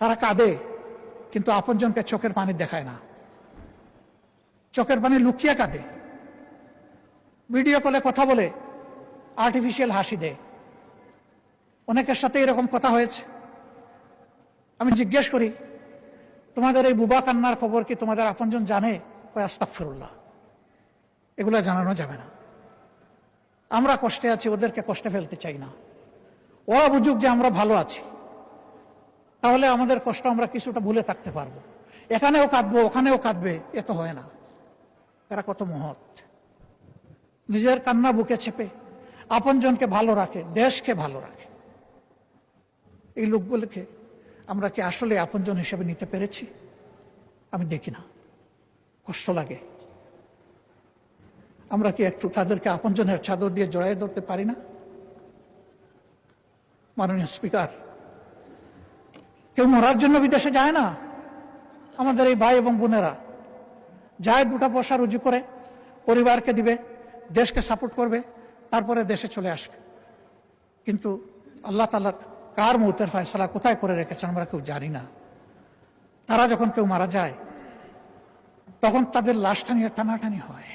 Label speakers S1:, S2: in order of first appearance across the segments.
S1: তারা কাঁদে, কিন্তু আপনজনকে চোখের পানি দেখায় না, চোখের পানি লুকিয়ে কাঁদে। ভিডিও কলে কথা বলে আর্টিফিশিয়াল হাসি দেয়। অনেকের সাথে এরকম কথা হয়েছে। আমি জিজ্ঞেস করি, তোমাদের এই বুবা কান্নার খবর কি তোমাদের আপনজন জানে? কয় আস্তাগফিরুল্লাহ, এগুলা জানানো যাবে না। আমরা কষ্টে আছি, ওদেরকে কষ্টে ফেলতে চাই না। ওরা বুঝুক যে আমরা ভালো আছি, তাহলে আমাদের কষ্ট আমরা কিছুটা ভুলে থাকতে পারবো। এখানেও কাঁদবো, ওখানেও কাঁদবে, এ তো হয় না। এরা কত মহৎ, নিজের কান্না বুকে চেপে আপনজনকে ভালো রাখে, দেশকে ভালো রাখে। এই লোকগুলোকে আমরা কি আসলে আপনজন হিসেবে নিতে পেরেছি? আমি দেখি না, কষ্ট লাগে। আমরা কি একটু তাদেরকে আপনজনের চাদর দিয়ে জড়াই ধরতে পারি না? মাননীয় স্পিকার, কেউ মরার জন্য বিদেশে যায় না। আমাদের এই ভাই এবং বোনেরা যায়, 2টা পয়সা রুজি করে পরিবারকে দিবে, দেশকে সাপোর্ট করবে, তারপরে দেশে চলে আসবে। কিন্তু আল্লাহ তাআলা কার মৌতের ফয়সালা কোথায় করে রেখেছেন আমরা কেউ জানি না। তারা যখন কেউ মারা যায়, তখন তাদের লাশটা নিয়ে টানাটানি হয়।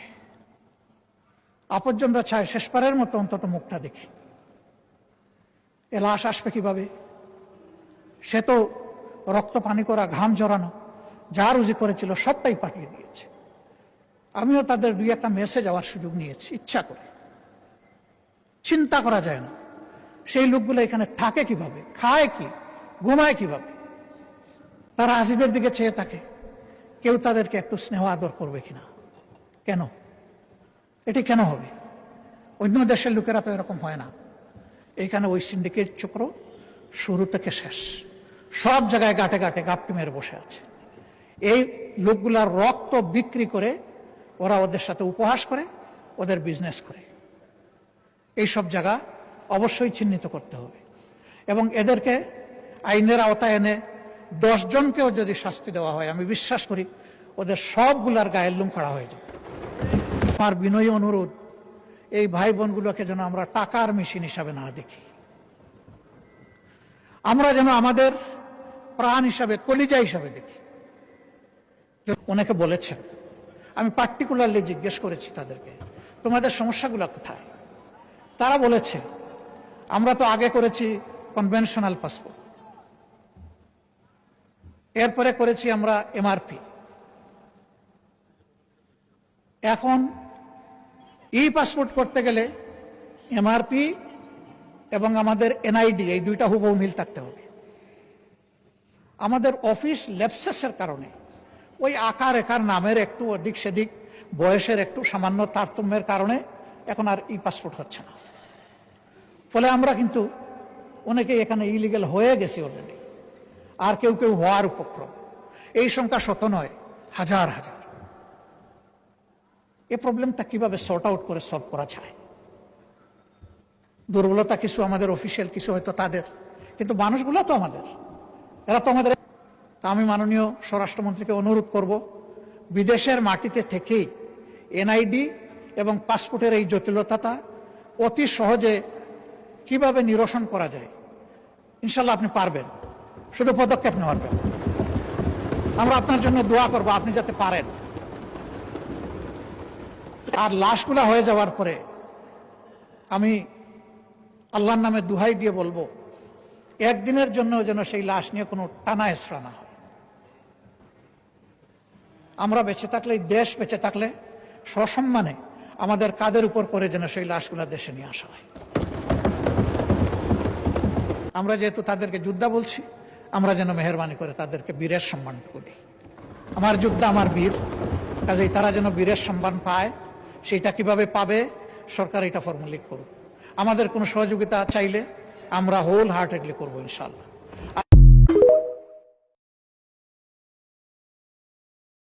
S1: আপনজনরা চায় শেষবারের মতো অন্তত মুখটা দেখি। এ লাশ আসবে কিভাবে? সে তো রক্ত পানি করা, ঘাম জড়ানো, যা রুজি করেছিল সবটাই পাঠিয়ে দিয়েছে। আমিও তাদের 2-1টা মেসেজ যাওয়ার সুযোগ নিয়েছি, ইচ্ছা করে। চিন্তা করা যায় না সেই লোকগুলো এখানে থাকে কিভাবে, খায় কি, ঘুমায় কিভাবে। তারা আজিদের দিকে চেয়ে থাকে, কেউ তাদেরকে একটু স্নেহ আদর করবে কিনা। কেন? এটি কেন হবে? অন্য দেশের লোকেরা তো এরকম হয় না। এইখানে ওই সিন্ডিকেট চক্র শুরু থেকে শেষ, সব জায়গায় গাঁটে গাঁটে গাপটি মেরে বসে আছে। এই লোকগুলার রক্ত বিক্রি করে ওরা ওদের সাথে উপহাস করে, ওদের বিজনেস করে। এই সব জায়গা অবশ্যই চিহ্নিত করতে হবে এবং এদেরকে আইনের আওতায় এনে 10 জনকেও যদি শাস্তি দেওয়া হয়, আমি বিশ্বাস করি ওদের সবগুলার গায়ের লোম খাড়া হয়ে যাবে। আমার বিনয়ী অনুরোধ, এই ভাই বোনগুলোকে যেন আমরা টাকার মেশিন হিসাবে না দেখি। আমরা যেন আমাদের প্রাণ হিসাবে, কলিজা হিসাবে দেখি। অনেকে বলেছেন, আমি পার্টিকুলারলি জিজ্ঞেস করেছি তাদেরকে, তোমাদের সমস্যাগুলো কোথায়? তারা বলেছে, আমরা তো আগে করেছি কনভেনশনাল পাসপোর্ট, এরপরে করেছি আমরা এমআরপি, এখন ই পাসপোর্ট করতে গেলে এমআরপি এবং আমাদের এনআইডি, এই 2টা হুবহু মিল থাকতে হবে। আমাদের অফিস ল্যাপসেসের কারণে, ওই আকার একার নামের একটু অধিক সেদিক, বয়সের একটু সামান্য তারতম্যের কারণে এখন আর ই পাসপোর্ট হচ্ছে না। ফলে আমরা কিন্তু অনেকে এখানে ইলিগেল হয়ে গেছি অলরেডি, আর কেউ কেউ হওয়ার উপক্রম। এই সংখ্যা 100 নয়, হাজার হাজার। এই প্রবলেমটা কিভাবে সর্ট আউট করে সলভ করা যায়? দুর্বলতা কিছু আমাদের অফিসিয়াল, কিছু হয়তো তাদের, কিন্তু মানুষগুলো তো আমাদের, এরা তো আমাদের। আমি মাননীয় স্বরাষ্ট্রমন্ত্রীকে অনুরোধ করব, বিদেশের মাটিতে থেকেই এনআইডি এবং পাসপোর্টের এই জটিলতাটা অতি সহজে কিভাবে নিরসন করা যায়। ইনশাল্লাহ আপনি পারবেন, শুধু পদক্ষেপ নেওয়ার ব্যাপার। আমরা আপনার জন্য দোয়া করব, আপনি যাতে পারেন। আর লাশগুলা হয়ে যাওয়ার পরে আমি আল্লাহর নামে দুহাই দিয়ে বলবো, একদিনের জন্য যেন সেই লাশ নিয়ে কোনো টানা হেঁচড়া না হয়। আমরা বেঁচে থাকলে, দেশ বেঁচে থাকলে সসম্মানে আমাদের কাঁধের উপর করে যেন সেই লাশগুলা দেশে নিয়ে আসা হয়। আমরা যেহেতু তাদেরকে যোদ্ধা বলছি, আমরা যেন মেহেরবানি করে তাদেরকে বীরের সম্মানটুকু দিই। আমার যোদ্ধা, আমার বীর, কাজেই তারা যেন বীরের সম্মান পায়। সেটা কিভাবে পাবে, সরকার এটা ফর্মুলেট করুক। আমাদের কোনো সহযোগিতা চাইলে আমরা হোল হার্টেডলি করবো ইনশাআল্লাহ।